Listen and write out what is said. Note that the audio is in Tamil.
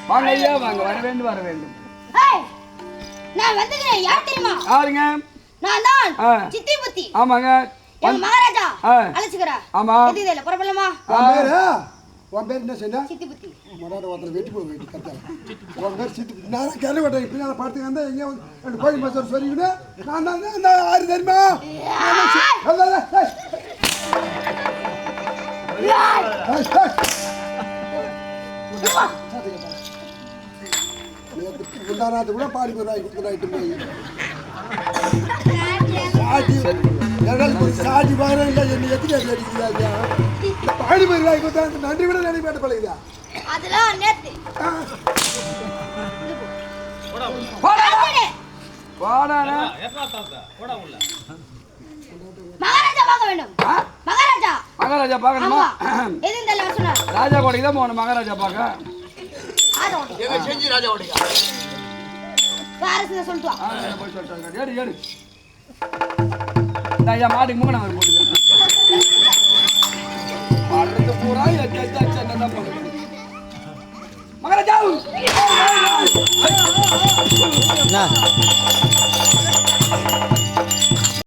வாங்க ஐயா வாங்க வர வேண்டும் வர வேண்டும். நான் வந்துக்கிறேன். யார் தெரியுமா? யாருங்க? நான் தான் சித்தி புத்தி. ஆமாங்க. எங்க மகாராஜா அழைச்சுக்கறா. ஆமா. எதில புறப்படலாமா? உன் பேர் என்ன சொன்னா? சித்தி புத்தி. மொடாட ஒருத்தர் வெட்டி போய் வெட்டி கட்டல. உன் பேர் சித்தி புத்தி. நான் கேள்வி பட்டேன். இப்படி நான் பார்த்து வந்தா எங்க ரெண்டு கோழி மாஸ்டர் சொல்லிக்கினே நான் தான் ஆறு தெரியுமா? முந்தானாத்து கூட பாடி போய் கொடுத்துட்டு போய் சாட்சி பாரு இல்லை என்ன எத்தனை அடிக்கிறாங்க பாடி போய் கொடுத்தா நன்றி விட நினைவு பேட்ட பழகுதா அதெல்லாம் நேத்து மகாராஜா பார்க்க வேண்டும். மகாராஜா பார்க்கணுமா? எதுவும் தெரியல சொன்னார். ராஜா கோட்டைக்கு தான் போகணும் மகாராஜா பார்க்க. எங்க செஞ்சு ராஜா கோட்டைக்கு வாரசுல சொல்லிட்டு வா. போய் சொல்லிட்டாங்க. ஏடு ஏடு ஐயா மாட்டுக்கு மூணு நம்பர் போட்டு பாடுறது பூரா தான் போடுது. மகாராஜா